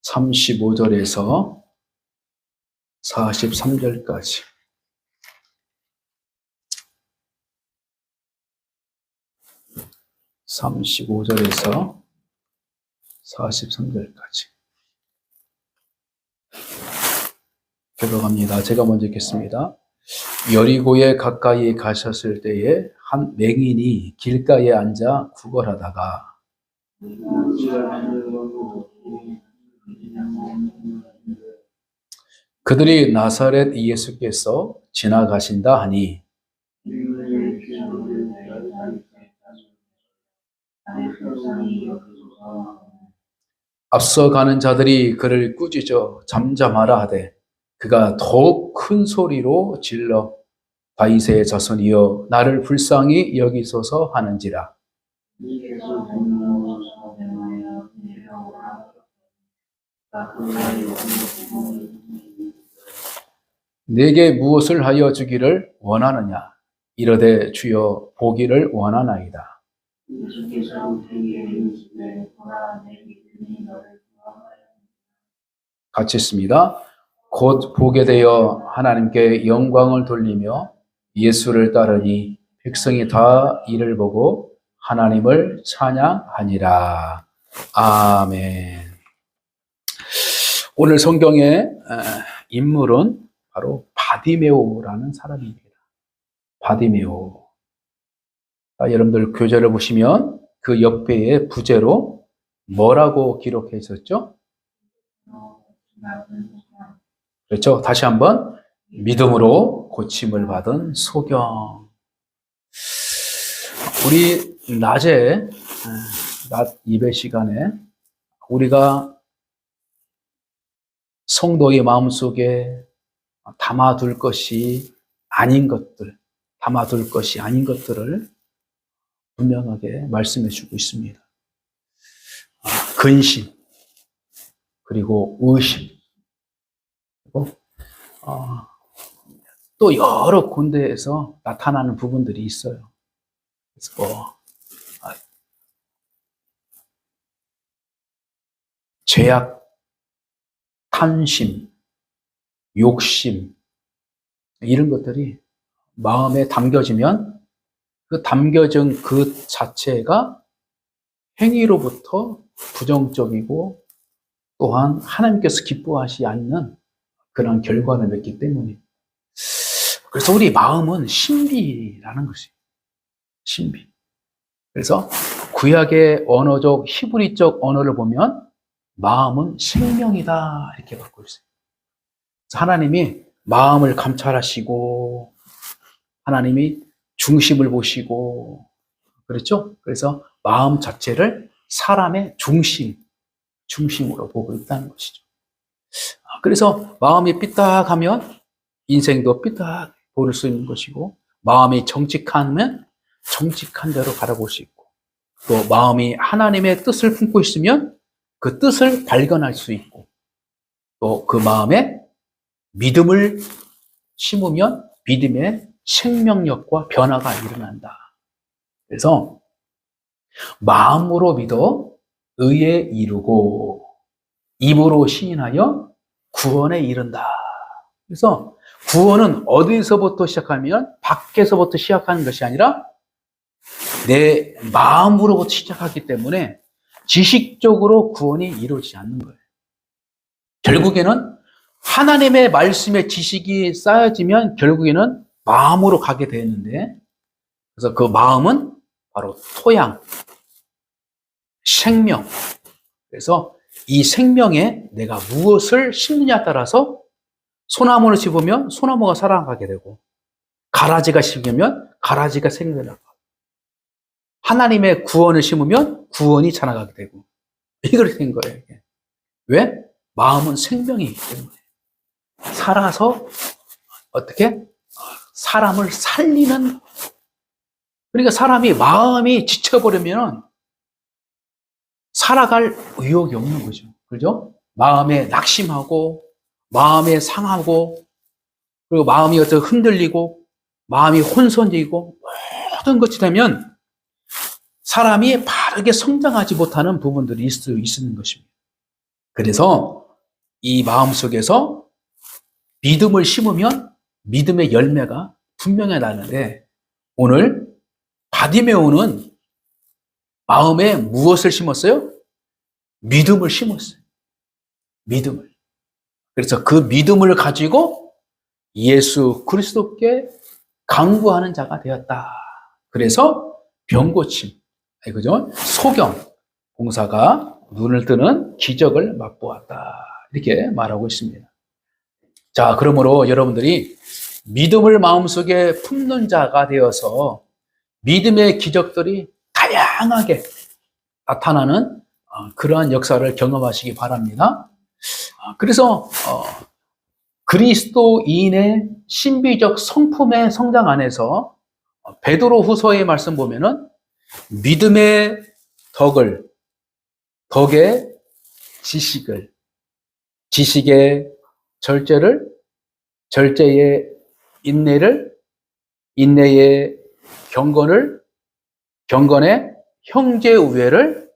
35절에서 43절까지. (35절에서) 43절까지 들어갑니다. 제가 먼저 읽겠습니다. 여리고에 가까이 가셨을 때에 한 맹인이 길가에 앉아 구걸하다가 그들이 나사렛 예수께서 지나가신다 하니 앞서 가는 자들이 그를 꾸짖어 잠잠하라 하되 그가 더욱 큰 소리로 질러 다윗의 자손이여 나를 불쌍히 여기소서 하는지라. 내게 무엇을 하여 주기를 원하느냐 이르되 주여 보기를 원하나이다. 같이 있습니다. 곧 보게 되어 하나님께 영광을 돌리며 예수를 따르니 백성이 다 이를 보고 하나님을 찬양하니라. 아멘. 오늘 성경의 인물은 바로 바디메오라는 사람입니다. 바디메오. 여러분들 교재를 보시면 그 옆에에 부제로 뭐라고 기록해 있었죠? 그렇죠. 다시 한번 믿음으로 고침을 받은 소경. 우리 낮에 낮 예배 시간에 우리가 성도의 마음속에 담아둘 것이 아닌 것들, 담아둘 것이 아닌 것들을 분명하게 말씀해 주고 있습니다. 근심, 그리고 의심, 그리고 또 여러 군데에서 나타나는 부분들이 있어요. 그래서 죄악, 탐심, 욕심 이런 것들이 마음에 담겨지면 그 담겨진 그 자체가 행위로부터 부정적이고 또한 하나님께서 기뻐하시지 않는 그런 결과를 맺기 때문에 그래서 우리 마음은 신비라는 것이에요. 신비. 그래서 구약의 언어적 히브리적 언어를 보면 마음은 생명이다 이렇게 받고 있어요. 하나님이 마음을 감찰하시고 하나님이 중심을 보시고 그렇죠? 그래서 마음 자체를 사람의 중심으로 보고 있다는 것이죠. 그래서 마음이 삐딱하면 인생도 삐딱 보일 수 있는 것이고 마음이 정직하면 정직한 대로 바라볼 수 있고 또 마음이 하나님의 뜻을 품고 있으면 그 뜻을 발견할 수 있고 또 그 마음에 믿음을 심으면 믿음의 생명력과 변화가 일어난다. 그래서 마음으로 믿어 의에 이르고 입으로 시인하여 구원에 이른다. 그래서 구원은 어디서부터 시작하면 밖에서부터 시작하는 것이 아니라 내 마음으로부터 시작하기 때문에 지식적으로 구원이 이루어지지 않는 거예요. 결국에는 하나님의 말씀의 지식이 쌓여지면 결국에는 마음으로 가게 되는데 그래서 그 마음은 바로 토양, 생명. 그래서 이 생명에 내가 무엇을 심느냐에 따라서 소나무를 심으면 소나무가 살아가게 되고 가라지가 심으면 가라지가 생겨나고 하나님의 구원을 심으면 구원이 자라가게 되고 이렇게 된 거예요. 이게. 왜? 마음은 생명이기 때문에 살아서 어떻게? 사람을 살리는 그러니까 사람이 마음이 지쳐버리면 살아갈 의욕이 없는 거죠. 그죠? 마음에 낙심하고 마음에 상하고 그리고 마음이 어떻게 흔들리고 마음이 혼선되고 모든 것이 되면 사람이 바르게 성장하지 못하는 부분들이 있는 것입니다. 그래서 이 마음속에서 믿음을 심으면 믿음의 열매가 분명히 나는데, 오늘 바디메오는 마음에 무엇을 심었어요? 믿음을 심었어요. 믿음을. 그래서 그 믿음을 가지고 예수 그리스도께 간구하는 자가 되었다. 그래서 병고침, 그죠? 소경, 봉사가 눈을 뜨는 기적을 맛보았다. 이렇게 말하고 있습니다. 자, 그러므로 여러분들이 믿음을 마음속에 품는 자가 되어서 믿음의 기적들이 다양하게 나타나는 그러한 역사를 경험하시기 바랍니다. 그래서 그리스도인의 신비적 성품의 성장 안에서 베드로 후서의 말씀 보면은 믿음의 덕의 지식을, 지식의 절제를, 절제의 인내를, 인내의 경건을, 경건의 형제우애를,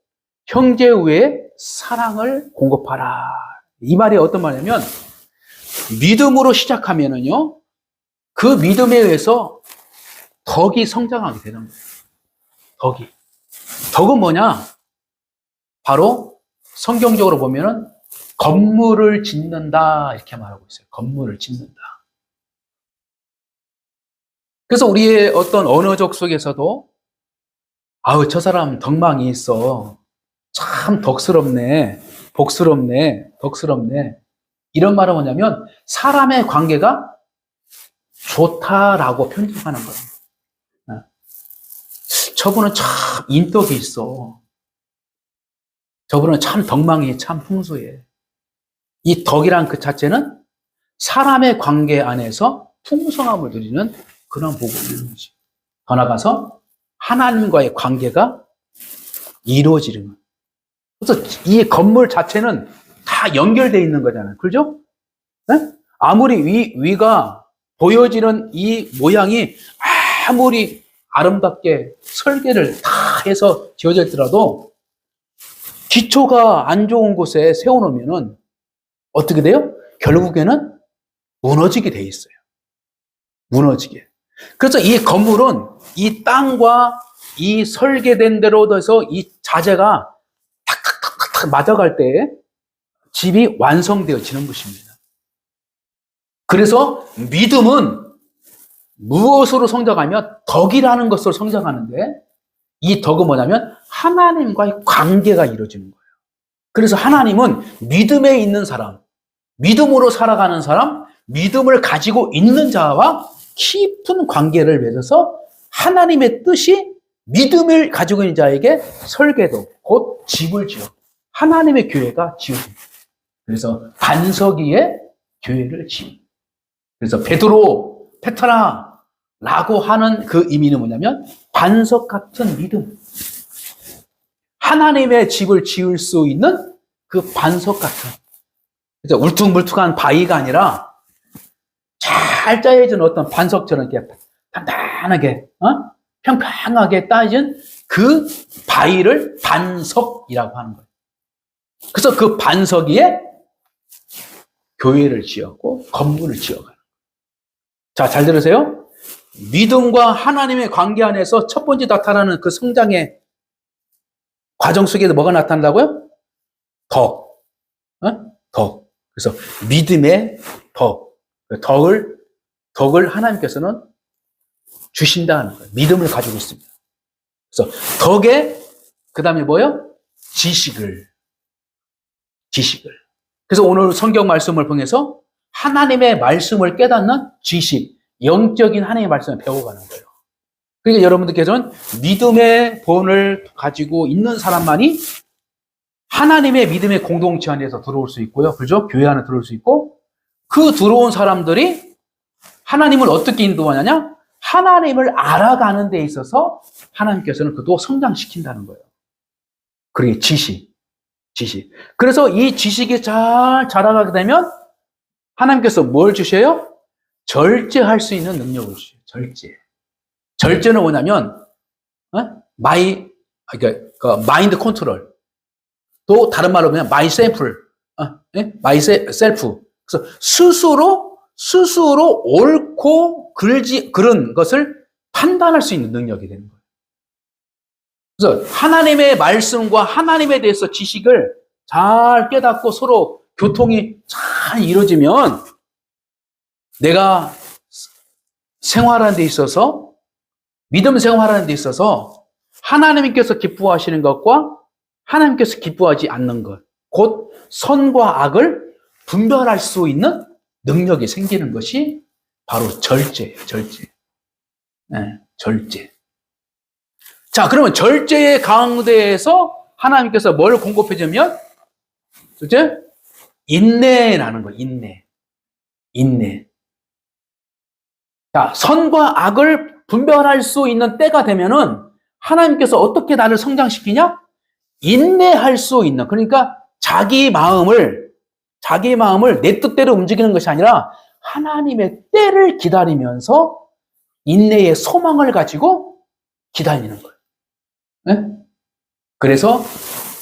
형제우애의 사랑을 공급하라. 이 말이 어떤 말이냐면, 믿음으로 시작하면은요, 그 믿음에 의해서 덕이 성장하게 되는 거예요. 덕은 뭐냐? 바로 성경적으로 보면은 건물을 짓는다, 이렇게 말하고 있어요. 건물을 짓는다. 그래서 우리의 어떤 언어적 속에서도, 아우, 저 사람 덕망이 있어. 참 덕스럽네. 덕스럽네. 이런 말은 뭐냐면, 사람의 관계가 좋다라고 편집하는 거예요. 저분은 참 인덕이 있어. 저분은 참 덕망이 참 풍수해. 이 덕이란 그 자체는 사람의 관계 안에서 풍성함을 누리는 그런 복음인 거지. 더 나아가서 하나님과의 관계가 이루어지는 거예요. 그래서 이 건물 자체는 다 연결되어 있는 거잖아요. 그죠? 네? 아무리 위가 보여지는 이 모양이 아무리 아름답게 설계를 다 해서 지어져 있더라도 기초가 안 좋은 곳에 세워놓으면은 어떻게 돼요? 결국에는 무너지게 돼 있어요. 무너지게. 그래서 이 건물은 이 땅과 이 설계된 대로 돼서 이 자재가 탁탁탁탁 맞아갈 때 집이 완성되어지는 것입니다. 그래서 믿음은 무엇으로 성장하며 덕이라는 것으로 성장하는데, 이 덕은 뭐냐면 하나님과의 관계가 이루어지는 거예요. 그래서 하나님은 믿음에 있는 사람, 믿음으로 살아가는 사람, 믿음을 가지고 있는 자와 깊은 관계를 맺어서 하나님의 뜻이 믿음을 가지고 있는 자에게 설계도, 곧 집을 지어 하나님의 교회가 지어집니다. 그래서 반석 위에 교회를 지은. 그래서 베드로, 페트라라고 하는 그 의미는 뭐냐면 반석 같은 믿음. 하나님의 집을 지을 수 있는 그 반석 같은. 그래서 울퉁불퉁한 바위가 아니라 잘 짜여진 어떤 반석처럼 이렇게 단단하게, 평평하게 따진 그 바위를 반석이라고 하는 거예요. 그래서 그 반석 위에 교회를 지었고 건물을 지어가는 거예요. 자, 잘 들으세요. 믿음과 하나님의 관계 안에서 첫 번째 나타나는 그 성장의 과정 속에서 뭐가 나타난다고요? 덕. 덕. 그래서 믿음의 덕. 덕을 하나님께서는 주신다는 거예요. 믿음을 가지고 있습니다. 그래서 덕에, 그 다음에 뭐요? 지식을. 그래서 오늘 성경 말씀을 통해서 하나님의 말씀을 깨닫는 지식, 영적인 하나님의 말씀을 배워가는 거예요. 그러니까 여러분들께서는 믿음의 본을 가지고 있는 사람만이 하나님의 믿음의 공동체 안에서 들어올 수 있고요. 그죠? 교회 안에 들어올 수 있고, 그 들어온 사람들이 하나님을 어떻게 인도하느냐? 하나님을 알아가는 데 있어서 하나님께서는 그도 성장시킨다는 거예요. 그게 지식. 그래서 이 지식이 잘 자라가게 되면 하나님께서 뭘 주셔요? 절제할 수 있는 능력을 주셔요. 절제는 뭐냐면, 마인드 컨트롤. 또 다른 말로 그냥 마이 샘플. myself. 그래서 스스로 옳고 그른 것을 판단할 수 있는 능력이 되는 거예요. 그래서 하나님의 말씀과 하나님에 대해서 지식을 잘 깨닫고 서로 교통이 잘 이루어지면 내가 생활하는 데 있어서, 믿음 생활하는 데 있어서 하나님께서 기뻐하시는 것과 하나님께서 기뻐하지 않는 것, 곧 선과 악을 분별할 수 있는 능력이 생기는 것이 바로 절제예요, 절제. 네, 절제. 자, 그러면 절제의 가운데에서 하나님께서 뭘 공급해 주면? 둘째, 인내라는 거예요, 인내. 자, 선과 악을 분별할 수 있는 때가 되면은 하나님께서 어떻게 나를 성장시키냐? 인내할 수 있는, 그러니까 자기 마음을 내 뜻대로 움직이는 것이 아니라 하나님의 때를 기다리면서 인내의 소망을 가지고 기다리는 거예요. 네? 그래서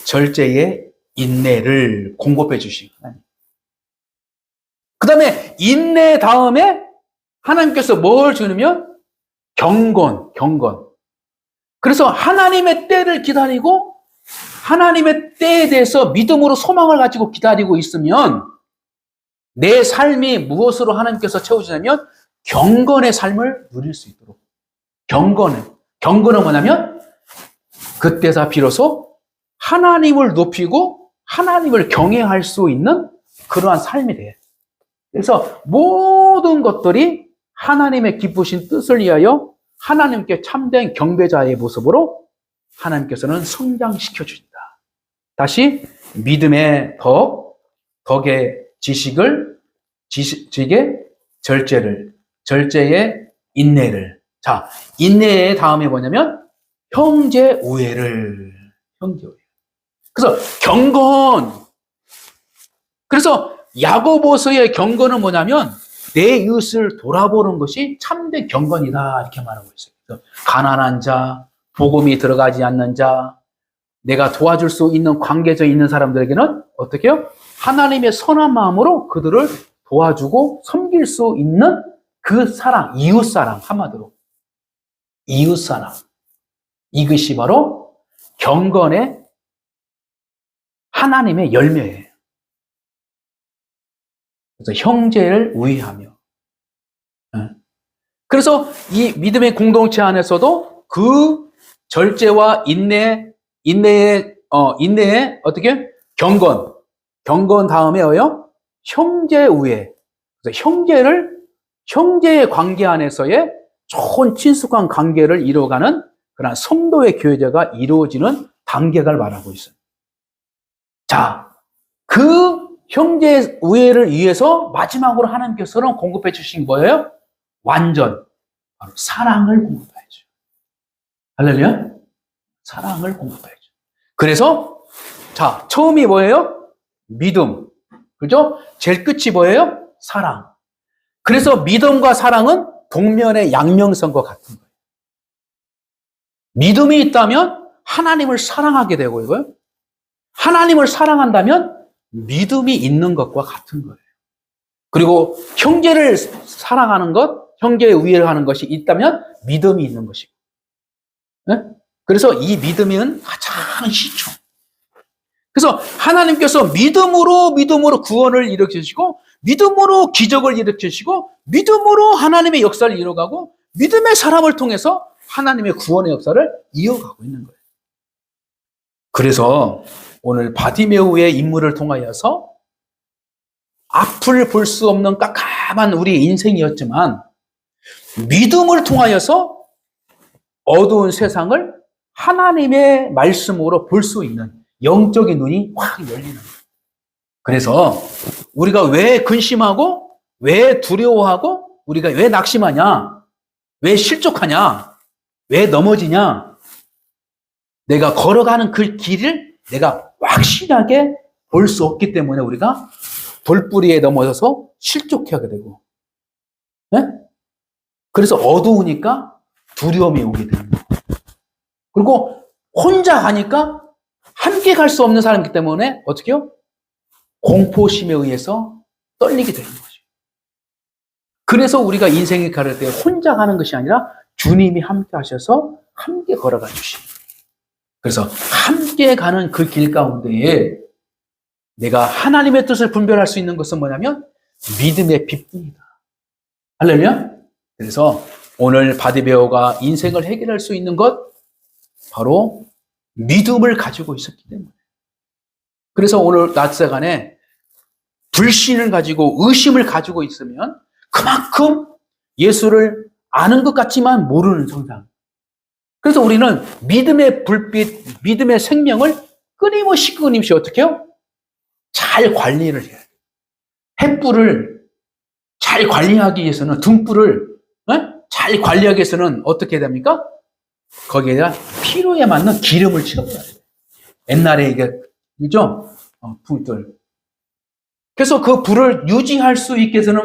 절제의 인내를 공급해 주신 하나님. 그 다음에 인내 다음에 하나님께서 뭘 주냐면 경건. 그래서 하나님의 때를 기다리고 하나님의 때에 대해서 믿음으로 소망을 가지고 기다리고 있으면 내 삶이 무엇으로 하나님께서 채워주냐면 경건의 삶을 누릴 수 있도록. 경건은 뭐냐면 그때서 비로소 하나님을 높이고 하나님을 경외할 수 있는 그러한 삶이 돼. 그래서 모든 것들이 하나님의 기쁘신 뜻을 위하여 하나님께 참된 경배자의 모습으로 하나님께서는 성장시켜 주신다. 다시 믿음의 덕의 지식의 절제의 인내를. 자, 인내의 다음에 뭐냐면 형제 우애를. 그래서 경건. 그래서 야고보서의 경건은 뭐냐면 내 이웃을 돌아보는 것이 참된 경건이다, 이렇게 말하고 있어요. 그래서 가난한 자, 복음이 들어가지 않는 자, 내가 도와줄 수 있는 관계에 있는 사람들에게는 어떻게 해요? 하나님의 선한 마음으로 그들을 도와주고 섬길 수 있는 그 사랑, 이웃사랑, 한마디로 이웃사랑. 이것이 바로 경건의 하나님의 열매예요. 그래서 형제를 우애하며. 그래서 이 믿음의 공동체 안에서도 그 절제와 인내의 어떻게? 경건 다음에 뭐요? 형제 우애. 그래서 형제의 관계 안에서의 좋은 친숙한 관계를 이루어가는 그런 성도의 교제가 이루어지는 단계를 말하고 있어요. 자, 그 형제 우애를 위해서 마지막으로 하나님께서는 공급해 주신 거예요? 완전. 바로 사랑을 공급해야죠. 할렐루야? 사랑을 공급해야죠. 그래서, 자, 처음이 뭐예요? 믿음. 그죠? 제일 끝이 뭐예요? 사랑. 그래서 믿음과 사랑은 동면의 양면성과 같은 거예요. 믿음이 있다면 하나님을 사랑하게 되고, 이거요. 하나님을 사랑한다면 믿음이 있는 것과 같은 거예요. 그리고 형제를 사랑하는 것, 형제의 우애를 하는 것이 있다면 믿음이 있는 것이고. 네? 그래서 이 믿음은 가장 시초. 그래서 하나님께서 믿음으로 구원을 일으키시고, 믿음으로 기적을 일으키시고, 믿음으로 하나님의 역사를 이뤄가고, 믿음의 사람을 통해서 하나님의 구원의 역사를 이어가고 있는 거예요. 그래서 오늘 바디메오의 인물을 통하여서 앞을 볼 수 없는 깜깜한 우리의 인생이었지만 믿음을 통하여서 어두운 세상을 하나님의 말씀으로 볼 수 있는 영적인 눈이 확 열리는 거예요. 그래서 우리가 왜 근심하고 왜 두려워하고 우리가 왜 낙심하냐, 왜 실족하냐, 왜 넘어지냐, 내가 걸어가는 그 길을 내가 확실하게 볼 수 없기 때문에 우리가 돌뿌리에 넘어져서 실족하게 되고, 네? 그래서 어두우니까 두려움이 오게 되는 거예요. 그리고 혼자 가니까 함께 갈 수 없는 사람이기 때문에 어떻게 해요? 공포심에 의해서 떨리게 되는 거죠. 그래서 우리가 인생을 걸을 때 혼자 가는 것이 아니라 주님이 함께 하셔서 함께 걸어가 주십니다. 그래서 함께 가는 그 길 가운데에 내가 하나님의 뜻을 분별할 수 있는 것은 뭐냐면 믿음의 빛뿐이다. 할렐루야. 그래서 오늘 바디메오가 인생을 해결할 수 있는 것 바로 믿음을 가지고 있었기 때문에. 그래서 오늘 낮시간에 불신을 가지고 의심을 가지고 있으면 그만큼 예수를 아는 것 같지만 모르는 성장. 그래서 우리는 믿음의 불빛, 믿음의 생명을 끊임없이 어떻게 해요? 잘 관리를 해야 돼요. 횃불을 잘 관리하기 위해서는, 등불을 잘 관리하기 위해서는 어떻게 해야 됩니까? 거기에다 필요에 맞는 기름을 채워야 돼요. 옛날에 이게, 그죠? 불들. 그래서 그 불을 유지할 수 있게 해서는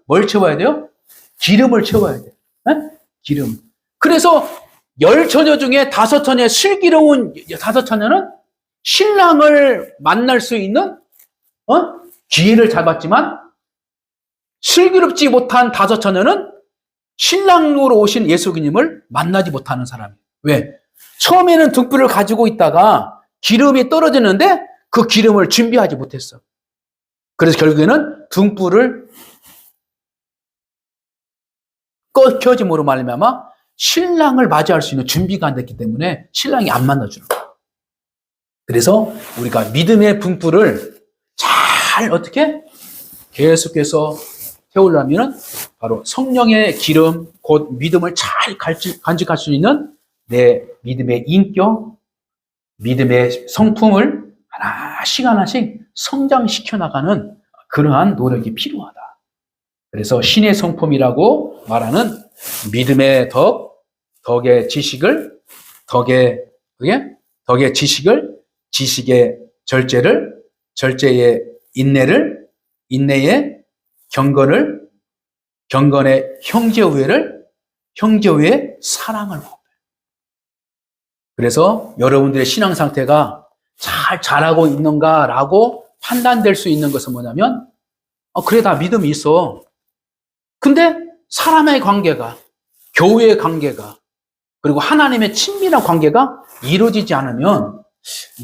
뭘 채워야 돼요? 기름을 채워야 돼요. 기름. 그래서 10처녀 중에 5처녀, 슬기로운 5처녀는 신랑을 만날 수 있는 기회를 잡았지만 슬기롭지 못한 5처녀는 신랑으로 오신 예수님을 만나지 못하는 사람이에요. 왜? 처음에는 등불을 가지고 있다가 기름이 떨어지는데 그 기름을 준비하지 못했어. 그래서 결국에는 등불을 켜짐으로 말미암아 신랑을 맞이할 수 있는 준비가 안 됐기 때문에 신랑이 안 만나주는 거예요. 그래서 우리가 믿음의 등불을 잘 어떻게 계속해서 태우려면 바로 성령의 기름, 곧 믿음을 잘 간직할 수 있는 내 믿음의 인격, 믿음의 성품을 하나씩 성장시켜 나가는 그러한 노력이 필요하다. 그래서 신의 성품이라고 말하는 믿음의 덕의 지식을, 덕의 지식을, 지식의 절제를, 절제의 인내를, 인내의 경건을, 경건의 형제우애를, 형제우애의 사랑을 먹어요. 그래서 여러분들의 신앙 상태가 잘 자라고 있는가라고 판단될 수 있는 것은 뭐냐면, 그래, 나 믿음이 있어. 근데 사람의 관계가, 교회의 관계가, 그리고 하나님의 친밀한 관계가 이루어지지 않으면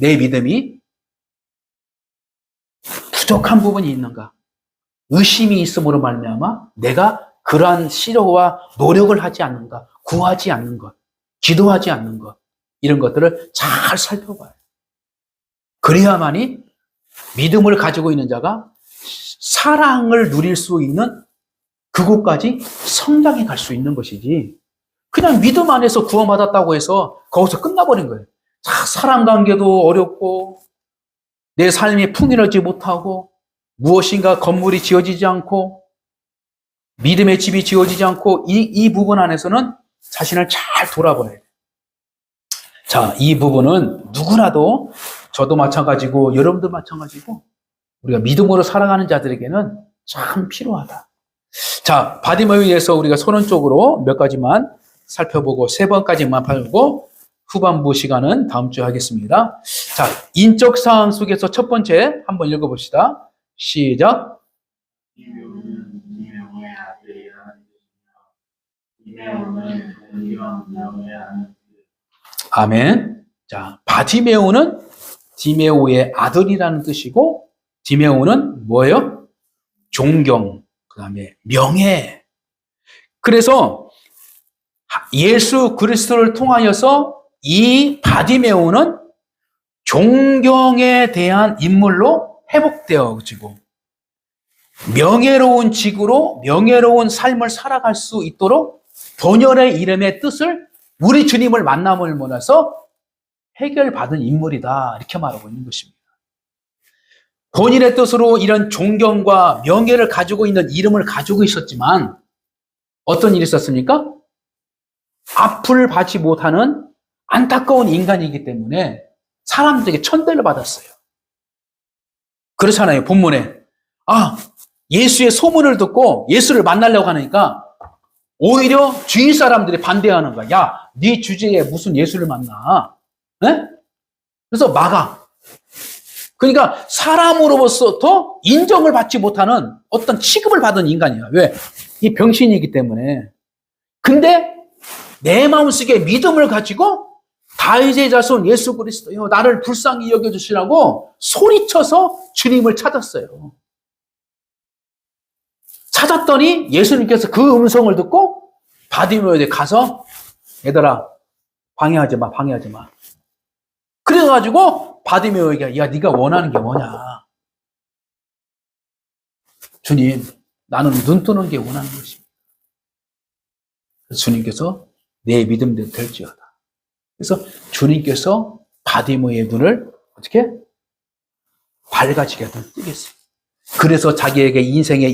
내 믿음이 부족한 부분이 있는가? 의심이 있음으로 말미암아 내가 그러한 시도와 노력을 하지 않는가? 구하지 않는 것, 기도하지 않는 것, 이런 것들을 잘 살펴봐요. 그래야만이 믿음을 가지고 있는 자가 사랑을 누릴 수 있는 그곳까지 성장해 갈 수 있는 것이지, 그냥 믿음 안에서 구원받았다고 해서 거기서 끝나버린 거예요. 사람 관계도 어렵고 내 삶이 풍요하지 못하고 무엇인가 건물이 지어지지 않고 믿음의 집이 지어지지 않고 이 부분 안에서는 자신을 잘 돌아봐야 돼요. 자, 이 부분은 누구나도, 저도 마찬가지고 여러분도 마찬가지고 우리가 믿음으로 살아가는 자들에게는 참 필요하다. 자, 바디메오에 의해서 우리가 서론적으로 몇 가지만 살펴보고 3번까지만 팔고 후반부 시간은 다음 주에 하겠습니다. 자, 인적 사항 속에서 첫 번째 한번 읽어봅시다. 시작. 아멘. 자, 바디메오는 디메오의 아들이라는 뜻이고, 디메오는 뭐예요? 존경, 그 다음에 명예. 그래서 예수 그리스도를 통하여서 이 바디메오는 존경에 대한 인물로 회복되어지고 명예로운 직으로 명예로운 삶을 살아갈 수 있도록 본연의 이름의 뜻을, 우리 주님을 만남을 모아서 해결받은 인물이다, 이렇게 말하고 있는 것입니다. 본인의 뜻으로 이런 존경과 명예를 가지고 있는 이름을 가지고 있었지만 어떤 일이 있었습니까? 앞을 받지 못하는 안타까운 인간이기 때문에 사람들에게 천대를 받았어요. 그렇잖아요. 본문에 예수의 소문을 듣고 예수를 만나려고 하니까 오히려 주위 사람들이 반대하는 거야. 야, 네 주제에 무슨 예수를 만나? 네? 그래서 막아. 그러니까 사람으로부터 인정을 받지 못하는 어떤 취급을 받은 인간이야. 왜? 이 병신이기 때문에. 근데 내 마음속에 믿음을 가지고 다윗의 자손 예수 그리스도요, 나를 불쌍히 여겨주시라고 소리쳐서 주님을 찾았어요. 찾았더니 예수님께서 그 음성을 듣고 바디메오에 가서 얘들아 방해하지 마. 그래가지고 바디메오에게 야 네가 원하는 게 뭐냐? 주님 나는 눈 뜨는 게 원하는 것입니다. 그래서 주님께서 내 믿음대로 될지어다. 그래서 주님께서 바디메오의 눈을 어떻게? 밝아지게 뜨겠어요. 그래서 자기에게 인생의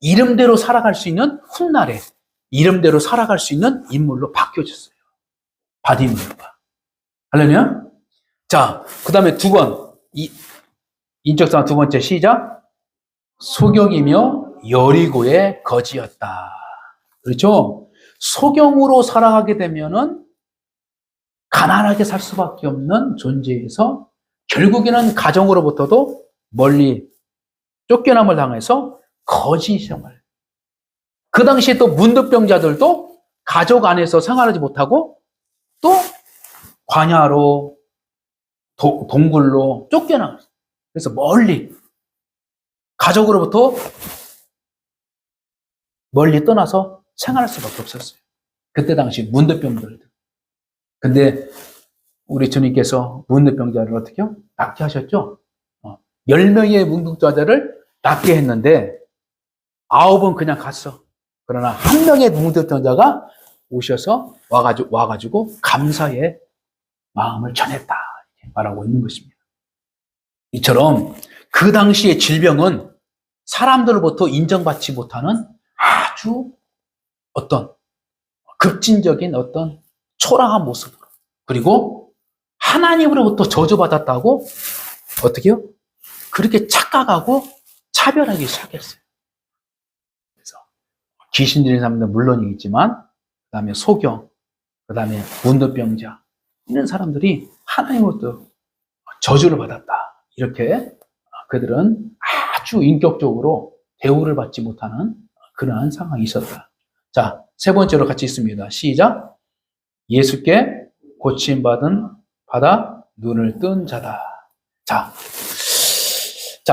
이름대로 살아갈 수 있는 훗날에 이름대로 살아갈 수 있는 인물로 바뀌어졌어요. 바디메오가. 할렐루야? 자, 그 다음에 인적상 두 번째 시작. 소경이며 여리고의 거지였다. 그렇죠? 소경으로 살아가게 되면은 가난하게 살 수밖에 없는 존재에서 결국에는 가정으로부터도 멀리 쫓겨남을 당해서 거지 생활. 그 당시에 또 문득병자들도 가족 안에서 생활하지 못하고 또 광야로 동굴로 쫓겨나갔어요. 그래서 멀리 가족으로부터 멀리 떠나서 생활할 수밖에 없었어요. 그때 당시 문득병자들. 근데 우리 주님께서 문득병자를 어떻게 낫게 하셨죠? 10명의 문득병자를 낫게 했는데 9은 그냥 갔어. 그러나 한 명의 문득병자가 오셔서 와가지고 감사의 마음을 전했다 이렇게 말하고 있는 것입니다. 이처럼 그 당시의 질병은 사람들로부터 인정받지 못하는 아주 어떤 급진적인 어떤 초라한 모습으로, 그리고 하나님으로부터 저주받았다고 어떻게요? 그렇게 착각하고 차별하기 시작했어요. 그래서 귀신 들린 사람들은 물론이겠지만 그 다음에 소경, 그 다음에 문득병자 이런 사람들이 하나님으로부터 저주를 받았다. 이렇게 그들은 아주 인격적으로 대우를 받지 못하는 그러한 상황이 있었다. 자, 세 번째로 같이 있습니다. 시작. 예수께 고침받아 눈을 뜬 자다. 자,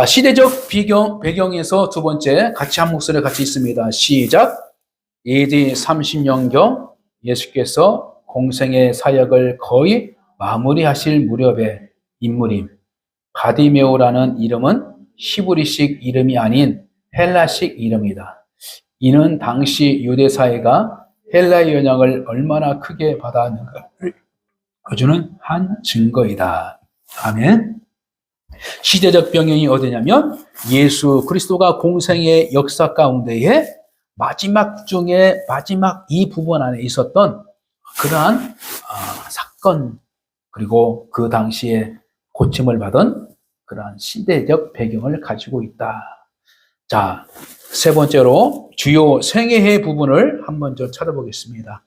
시대적 배경에서 두 번째 같이 한 목소리 같이 있습니다. 시작. AD 30년경 예수께서 공생의 사역을 거의 마무리하실 무렵의 인물임. 바디메오라는 이름은 히브리식 이름이 아닌 헬라식 이름이다. 이는 당시 유대 사회가 헬라의 영향을 얼마나 크게 받았는가를 보여주는 한 증거이다. 아멘. 시대적 배경이 어디냐면 예수 그리스도가 공생의 역사 가운데에 마지막 중에 마지막 이 부분 안에 있었던 그러한 사건, 그리고 그 당시에 고침을 받은 그러한 시대적 배경을 가지고 있다. 자, 세 번째로 주요 생애해 부분을 한번 좀 찾아보겠습니다.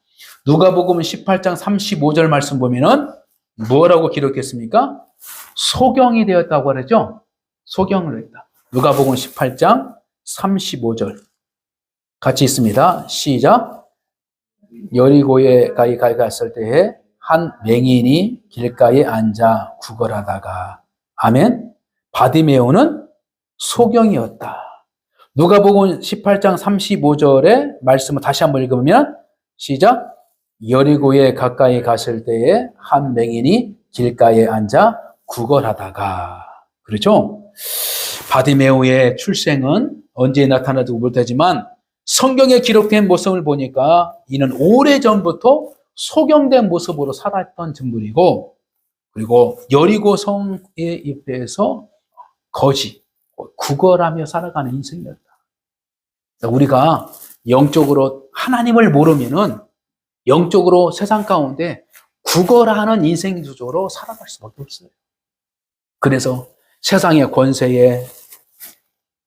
누가복음 18장 35절 말씀 보면은 뭐라고 기록했습니까? 소경이 되었다고 그러죠? 소경을 했다. 누가복음 18장 35절 같이 있습니다. 시작. 여리고에 갔을 때에 한 맹인이 길가에 앉아 구걸하다가 아멘. 바디메오는 소경이었다. 누가복음 18장 35절의 말씀을 다시 한번 읽으면 시작. 여리고에 가까이 갔을 때에 한 맹인이 길가에 앉아 구걸하다가. 그렇죠? 바디메오의 출생은 언제 나타나도 못하지만 성경에 기록된 모습을 보니까 이는 오래전부터 소경된 모습으로 살았던 인물이고, 그리고 여리고 성에 입대해서 구걸하며 살아가는 인생이었다. 우리가 영적으로 하나님을 모르면은 영적으로 세상 가운데 구걸하는 인생 구조로 살아갈 수밖에 없어요. 그래서 세상의 권세에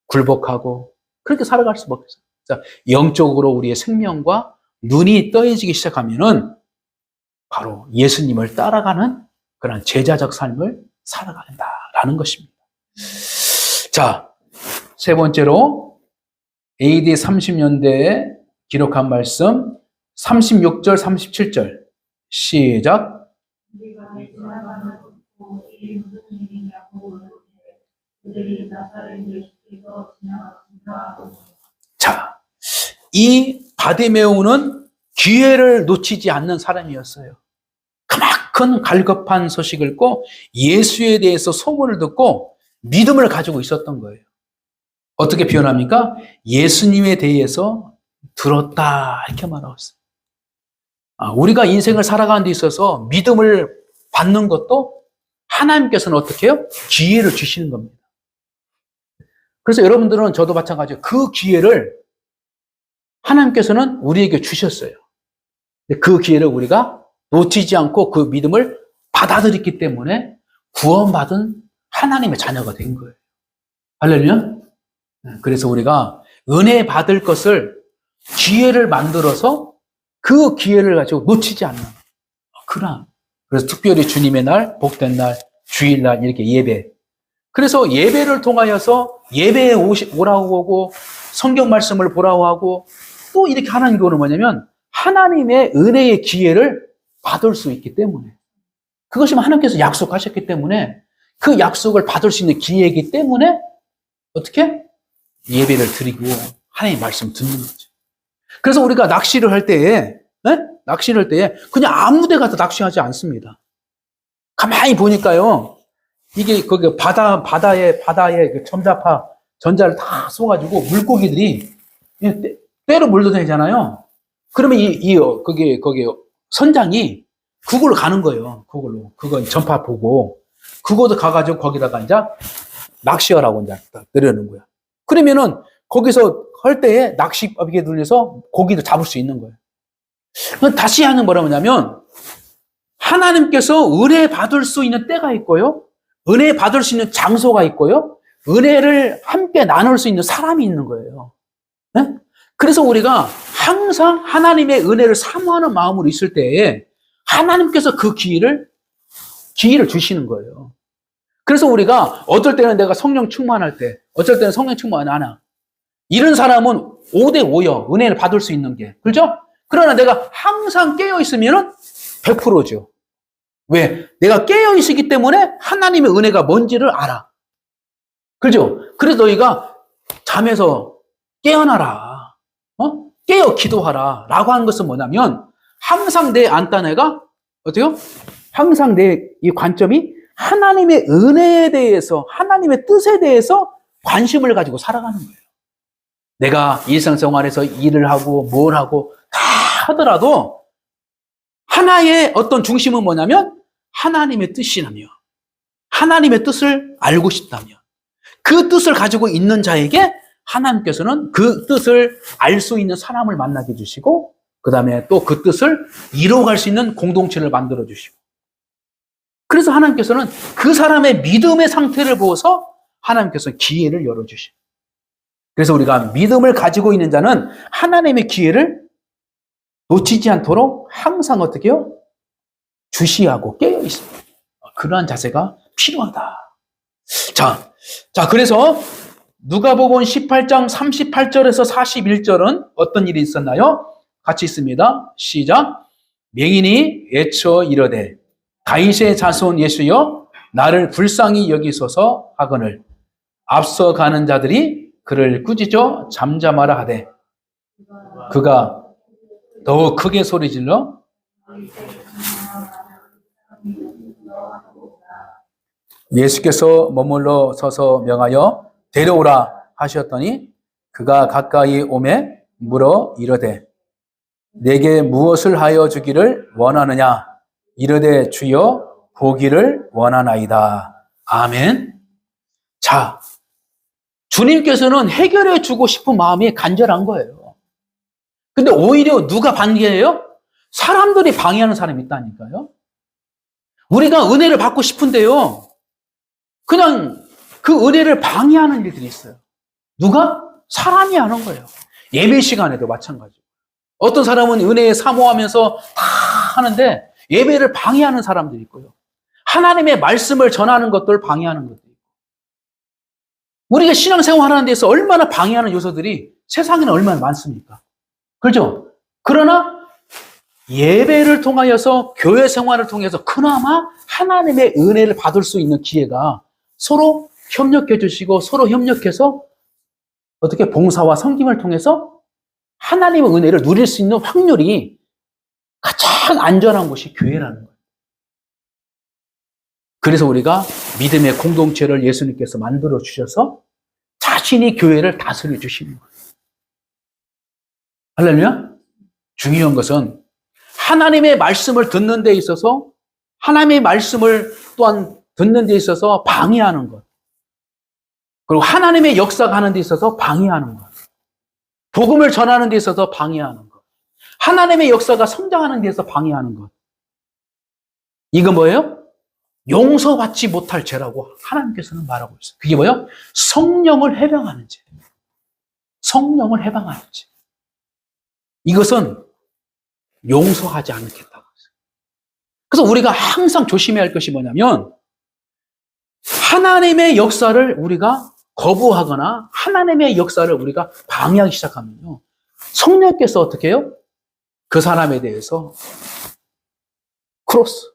굴복하고 그렇게 살아갈 수밖에 없어요. 영적으로 우리의 생명과 눈이 떠해지기 시작하면은 바로 예수님을 따라가는 그런 제자적 삶을 살아간다라는 라는 것입니다. 자, 세 번째로 AD 30년대에 기록한 말씀 36절, 37절 시작. 자, 이 바디메오는 기회를 놓치지 않는 사람이었어요. 그만큼 갈급한 소식을 듣고 예수에 대해서 소문을 듣고 믿음을 가지고 있었던 거예요. 어떻게 표현합니까? 예수님에 대해서 들었다 이렇게 말하고 있어요. 우리가 인생을 살아가는 데 있어서 믿음을 받는 것도 하나님께서는 어떻게 해요? 기회를 주시는 겁니다. 그래서 여러분들은 저도 마찬가지예요. 그 기회를 하나님께서는 우리에게 주셨어요. 그 기회를 우리가 놓치지 않고 그 믿음을 받아들였기 때문에 구원받은 하나님의 자녀가 된 거예요. 할렐루야. 그래서 우리가 은혜 받을 것을 기회를 만들어서 그 기회를 가지고 놓치지 않는 그런. 그래서 특별히 주님의 날, 복된 날, 주일날 이렇게 예배. 그래서 예배를 통하여서 예배에 오라고 하고 성경 말씀을 보라고 하고 또 이렇게 하는 이유는 뭐냐면 하나님의 은혜의 기회를 받을 수 있기 때문에 그것이 하나님께서 약속하셨기 때문에 그 약속을 받을 수 있는 기회이기 때문에 어떻게? 예배를 드리고 하나님의 말씀 듣는 거죠. 그래서 우리가 낚시를 할 때에 그냥 아무 데 가서 낚시하지 않습니다. 가만히 보니까요. 이게 거기 바다에 그 전자를 다 쏘가지고 물고기들이 때로 물러다니잖아요. 그러면 거기 선장이 그걸로 가는 거예요. 그건 전파 보고 그것도 가가지고 거기다가 이제 낚시하라고 이제 내려놓는 거야. 그러면은 거기서 할 때에 낚시법에 눌려서 고기를 잡을 수 있는 거예요. 다시 하는 뭐라냐면 하나님께서 은혜 받을 수 있는 때가 있고요. 은혜 받을 수 있는 장소가 있고요. 은혜를 함께 나눌 수 있는 사람이 있는 거예요. 네? 그래서 우리가 항상 하나님의 은혜를 사모하는 마음으로 있을 때에 하나님께서 그 기회를 주시는 거예요. 그래서 우리가 어떨 때는 내가 성령 충만할 때, 어쩔 때는 성령 충만 안 하나. 이런 사람은 5대5요. 은혜를 받을 수 있는 게. 그렇죠? 그러나 내가 항상 깨어있으면 100%죠. 왜? 내가 깨어있기 때문에 하나님의 은혜가 뭔지를 알아. 그죠? 그래서 너희가 잠에서 깨어나라. 깨어 기도하라. 라고 하는 것은 뭐냐면 항상 내 안단애가 어때요? 항상 내 이 관점이 하나님의 은혜에 대해서 하나님의 뜻에 대해서 관심을 가지고 살아가는 거예요. 내가 일상생활에서 일을 하고 뭘 하고 다 하더라도 하나의 어떤 중심은 뭐냐면 하나님의 뜻이라며 하나님의 뜻을 알고 싶다며 그 뜻을 가지고 있는 자에게 하나님께서는 그 뜻을 알 수 있는 사람을 만나게 해주시고 그 다음에 또 그 뜻을 이루어갈 수 있는 공동체를 만들어 주시고 그래서 하나님께서는 그 사람의 믿음의 상태를 보고서 하나님께서 기회를 열어주시고 그래서 우리가 믿음을 가지고 있는 자는 하나님의 기회를 놓치지 않도록 항상 어떻게 해요? 주시하고 깨어 있습니다. 그러한 자세가 필요하다. 자, 그래서 누가복음 18장 38절에서 41절은 어떤 일이 있었나요? 같이 있습니다. 시작. 맹인이 외쳐 이르되 다윗의 자손 예수여 나를 불쌍히 여기소서 하거늘 앞서 가는 자들이 그를 꾸짖어 잠잠하라 하되 그가 더욱 크게 소리질러 예수께서 머물러 서서 명하여 데려오라 하셨더니 그가 가까이 오매 물어 이르되 내게 무엇을 하여 주기를 원하느냐 이르되 주여 보기를 원하나이다. 아멘. 자, 주님께서는 해결해 주고 싶은 마음이 간절한 거예요. 근데 오히려 누가 방해해요? 사람들이 방해하는 사람이 있다니까요. 우리가 은혜를 받고 싶은데요. 그냥 그 은혜를 방해하는 일들이 있어요. 누가? 사람이 하는 거예요. 예배 시간에도 마찬가지고. 어떤 사람은 은혜에 사모하면서 다 하는데 예배를 방해하는 사람들이 있고요. 하나님의 말씀을 전하는 것들을 방해하는 것들이 있고. 우리가 신앙생활 하는 데서 얼마나 방해하는 요소들이 세상에는 얼마나 많습니까? 그렇죠? 그러나 예배를 통하여서 교회 생활을 통해서 그나마 하나님의 은혜를 받을 수 있는 기회가 서로 협력해 주시고 서로 협력해서 어떻게 봉사와 섬김을 통해서 하나님의 은혜를 누릴 수 있는 확률이 가장 안전한 곳이 교회라는 거예요. 그래서 우리가 믿음의 공동체를 예수님께서 만들어 주셔서 자신이 교회를 다스려 주시는 거예요. 할렐루야? 중요한 것은 하나님의 말씀을 듣는 데 있어서 하나님의 말씀을 또한 듣는 데 있어서 방해하는 것. 그리고 하나님의 역사가 하는 데 있어서 방해하는 것. 복음을 전하는 데 있어서 방해하는 것. 하나님의 역사가 성장하는 데 있어서 방해하는 것. 이건 뭐예요? 용서받지 못할 죄라고 하나님께서는 말하고 있어요. 그게 뭐예요? 성령을 해방하는 죄. 성령을 해방하는 죄. 이것은 용서하지 않겠다고 했어요. 그래서 우리가 항상 조심해야 할 것이 뭐냐면 하나님의 역사를 우리가 거부하거나 하나님의 역사를 우리가 방해하기 시작하면요. 성령께서 어떻게 해요? 그 사람에 대해서 크로스.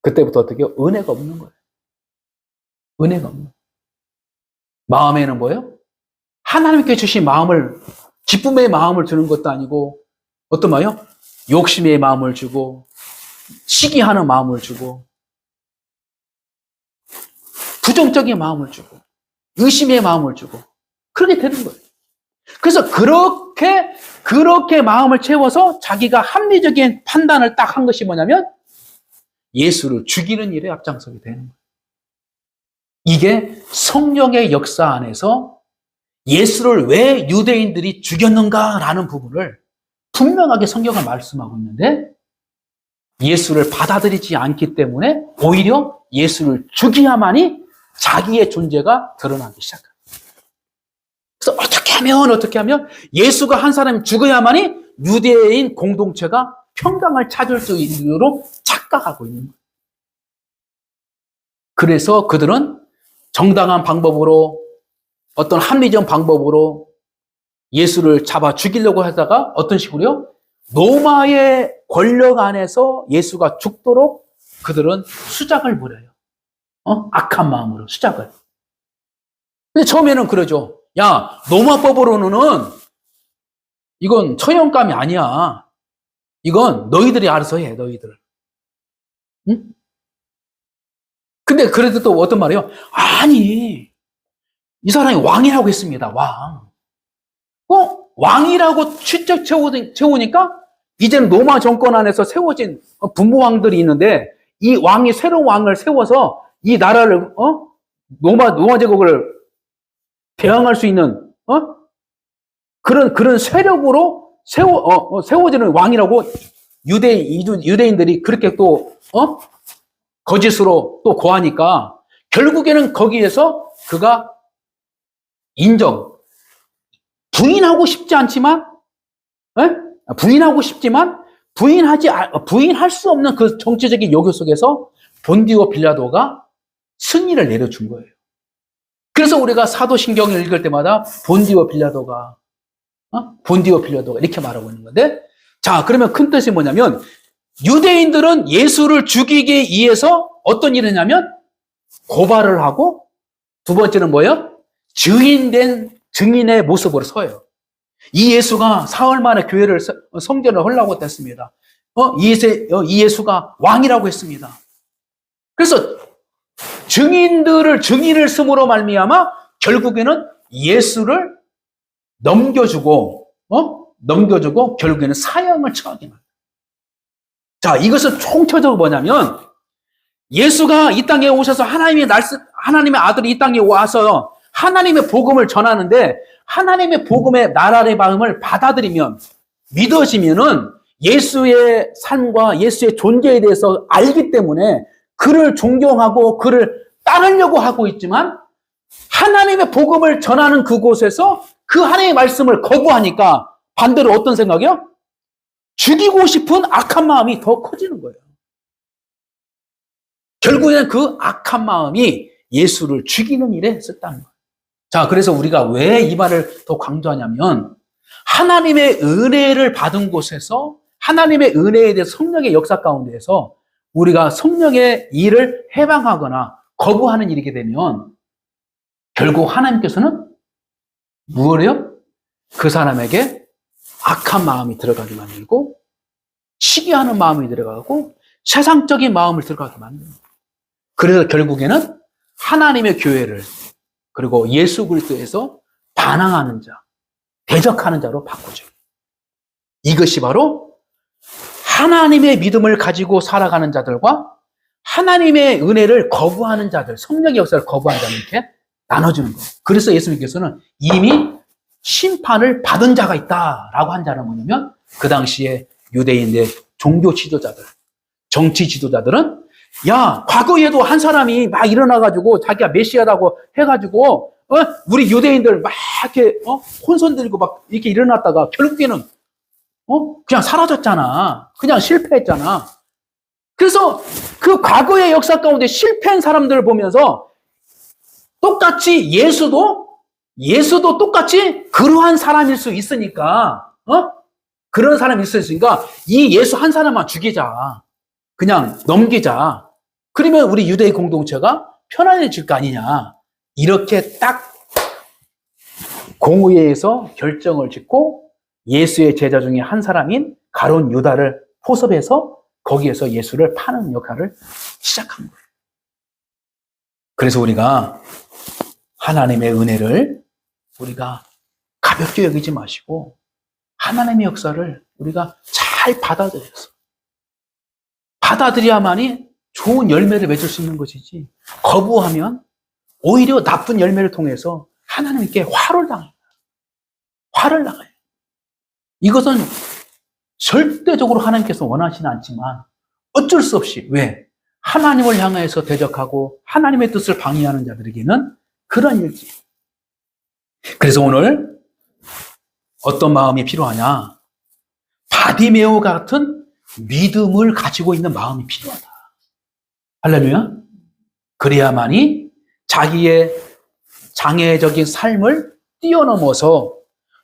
그때부터 어떻게 해요? 은혜가 없는 거예요. 은혜가 없는 거예요. 마음에는 뭐예요? 하나님께 주신 마음을, 기쁨의 마음을 주는 것도 아니고 어떤 마음이요? 욕심의 마음을 주고 시기하는 마음을 주고 부정적인 마음을 주고 의심의 마음을 주고 그렇게 되는 거예요. 그래서 그렇게 마음을 채워서 자기가 합리적인 판단을 딱 한 것이 뭐냐면 예수를 죽이는 일에 앞장서게 되는 거예요. 이게 성령의 역사 안에서 예수를 왜 유대인들이 죽였는가라는 부분을 분명하게 성경을 말씀하고 있는데 예수를 받아들이지 않기 때문에 오히려 예수를 죽여야만이 자기의 존재가 드러나기 시작합니다. 그래서 어떻게 하면 예수가 한 사람이 죽어야만이 유대인 공동체가 평강을 찾을 수 있도록 착각하고 있는 거예요. 그래서 그들은 정당한 방법으로 어떤 합리적 방법으로 예수를 잡아 죽이려고 하다가 어떤 식으로요? 로마의 권력 안에서 예수가 죽도록 그들은 수작을 부려요. 악한 마음으로 수작을. 근데 처음에는 그러죠. 야, 로마법으로는 이건 처형감이 아니야. 이건 너희들이 알아서 해, 너희들. 응? 근데 그래도 또 어떤 말이에요? 아니, 이 사람이 왕이라고 했습니다, 왕. 왕이라고 취적 채우니까 이제는 로마 정권 안에서 세워진 분모왕들이 있는데 이 왕이 새로운 왕을 세워서 이 나라를 로마 제국을 대항할 수 있는 그런 세력으로 세워지는 왕이라고 유대인들이 그렇게 또 거짓으로 또 고하니까 결국에는 거기에서 그가 부인하고 싶지 않지만 부인하고 싶지만 부인할 수 없는 그 정치적인 요구 속에서 본디오 빌라도가 승리를 내려준 거예요. 그래서 우리가 사도신경을 읽을 때마다 본디오 빌라도가 이렇게 말하고 있는 건데, 자, 그러면 큰 뜻이 뭐냐면 유대인들은 예수를 죽이기 위해서 어떤 일을 했냐면 고발을 하고 두 번째는 뭐예요? 증인의 모습으로 서요. 이 예수가 사흘 만에 교회를 성전을 하려고 했습니다. 이 예수가 왕이라고 했습니다. 그래서 증인을 쓰므로 말미암아 결국에는 예수를 넘겨주고 결국에는 사형을 처하게 만듭니다. 자, 이것은 총체적으로 뭐냐면 예수가 이 땅에 오셔서 하나님의 아들이 이 땅에 와서 하나님의 복음을 전하는데 하나님의 복음의 나라의 마음을 받아들이면 믿어지면은 예수의 삶과 예수의 존재에 대해서 알기 때문에 그를 존경하고 그를 따르려고 하고 있지만 하나님의 복음을 전하는 그곳에서 그 하나님의 말씀을 거부하니까 반대로 어떤 생각이요? 죽이고 싶은 악한 마음이 더 커지는 거예요. 결국에는 그 악한 마음이 예수를 죽이는 일에 썼다는 거예요. 자, 그래서 우리가 왜 이 말을 더 강조하냐면 하나님의 은혜를 받은 곳에서 하나님의 은혜에 대해서 성령의 역사 가운데에서 우리가 성령의 일을 해방하거나 거부하는 일이게 되면 결국 하나님께서는 무엇을 해요? 그 사람에게 악한 마음이 들어가게 만들고 시기하는 마음이 들어가고 세상적인 마음을 들어가게 만듭니다. 그래서 결국에는 하나님의 교회를 그리고 예수 그리스도에서 반항하는 자, 대적하는 자로 바꾸죠. 이것이 바로 하나님의 믿음을 가지고 살아가는 자들과 하나님의 은혜를 거부하는 자들, 성령의 역사를 거부하는 자들 이렇게 나눠주는 거예요. 그래서 예수님께서는 이미 심판을 받은 자가 있다라고 한 자는 뭐냐면 그 당시에 유대인의 종교 지도자들, 정치 지도자들은 야, 과거에도 한 사람이 막 일어나가지고 자기가 메시아라고 해가지고 우리 유대인들 막 이렇게 혼선 들고 막 이렇게 일어났다가 결국에는 그냥 사라졌잖아. 그냥 실패했잖아. 그래서 그 과거의 역사 가운데 실패한 사람들을 보면서 똑같이 예수도 똑같이 그러한 사람일 수 있으니까, 그런 사람이 있을 수 있으니까 이 예수 한 사람만 죽이자. 그냥 넘기자. 그러면 우리 유대인 공동체가 편안해질 거 아니냐. 이렇게 딱 공의회에서 결정을 짓고 예수의 제자 중에 한 사람인 가룟 유다를 포섭해서 거기에서 예수를 파는 역할을 시작한 거예요. 그래서 우리가 하나님의 은혜를 우리가 가볍게 여기지 마시고 하나님의 역사를 우리가 잘 받아들여야만이 좋은 열매를 맺을 수 있는 것이지 거부하면 오히려 나쁜 열매를 통해서 하나님께 화를 당해요. 이것은 절대적으로 하나님께서 원하시는 않지만 어쩔 수 없이 왜? 하나님을 향해서 대적하고 하나님의 뜻을 방해하는 자들에게는 그런 일이. 그래서 오늘 어떤 마음이 필요하냐? 바디메오 같은 믿음을 가지고 있는 마음이 필요하다. 할렐루야. 그래야만이 자기의 장애적인 삶을 뛰어넘어서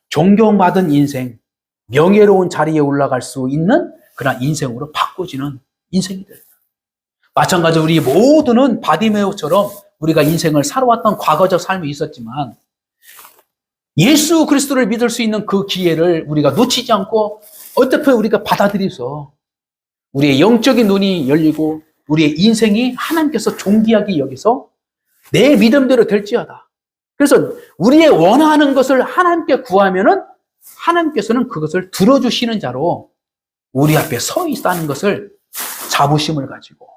존경받은 인생, 명예로운 자리에 올라갈 수 있는 그런 인생으로 바꿔지는 인생이 됩니다. 마찬가지로 우리 모두는 바디메오처럼 우리가 인생을 살아왔던 과거적 삶이 있었지만 예수 그리스도를 믿을 수 있는 그 기회를 우리가 놓치지 않고 어떻게 우리가 받아들여서 우리의 영적인 눈이 열리고 우리의 인생이 하나님께서 존귀하게 여기서 내 믿음대로 될지어다. 그래서 우리의 원하는 것을 하나님께 구하면은 하나님께서는 그것을 들어주시는 자로 우리 앞에 서 있다는 것을 자부심을 가지고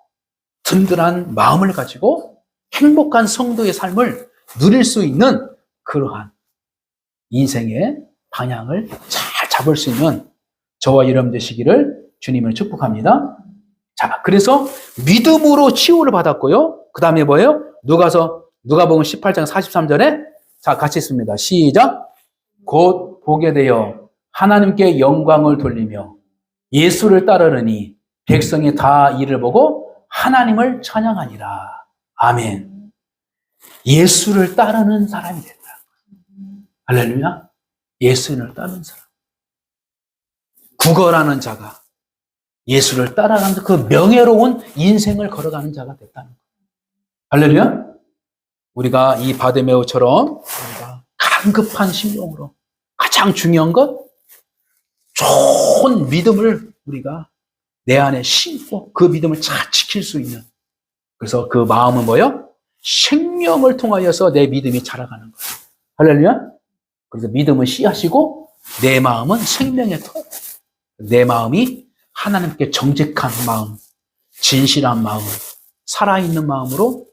든든한 마음을 가지고 행복한 성도의 삶을 누릴 수 있는 그러한 인생의 방향을 잘 잡을 수 있는 저와 여러분 되시기를 주님을 축복합니다. 자, 그래서 믿음으로 치유를 받았고요. 그 다음에 뭐예요? 누가복음 18장 43절에 자, 같이 읽습니다. 시작. 곧 보게 되어 하나님께 영광을 돌리며 예수를 따르니 백성이 다 이를 보고 하나님을 찬양하니라. 아멘. 예수를 따르는 사람이 된다. 할렐루야. 예수를 따르는 사람. 구걸하는 자가 예수를 따라가는 그 명예로운 인생을 걸어가는 자가 됐다는 거예요. 할렐루야. 우리가 이 바디메오처럼 우리가 간급한 심령으로 가장 중요한 것 좋은 믿음을 우리가 내 안에 심고 그 믿음을 잘 지킬 수 있는 그래서 그 마음은 뭐예요? 생명을 통하여서 내 믿음이 자라가는 거예요. 할렐루야. 그래서 믿음은 씨앗이고 내 마음은 생명의 토. 내 마음이 하나님께 정직한 마음, 진실한 마음, 살아있는 마음으로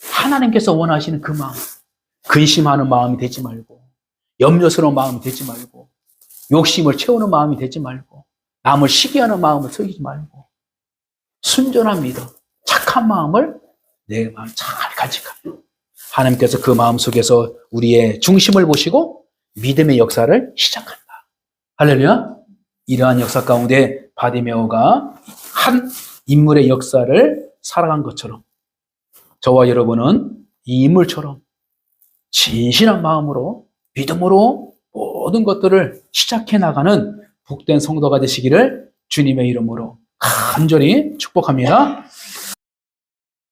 하나님께서 원하시는 그 마음, 근심하는 마음이 되지 말고 염려스러운 마음이 되지 말고 욕심을 채우는 마음이 되지 말고 남을 시기하는 마음을 쓰지 말고 순전한 믿음, 착한 마음을 내 마음 잘 간직하며 하나님께서 그 마음 속에서 우리의 중심을 보시고 믿음의 역사를 시작한다. 할렐루야. 이러한 역사 가운데 바디메오가 한 인물의 역사를 살아간 것처럼 저와 여러분은 이 인물처럼 진실한 마음으로 믿음으로 모든 것들을 시작해 나가는 복된 성도가 되시기를 주님의 이름으로 간절히 축복합니다.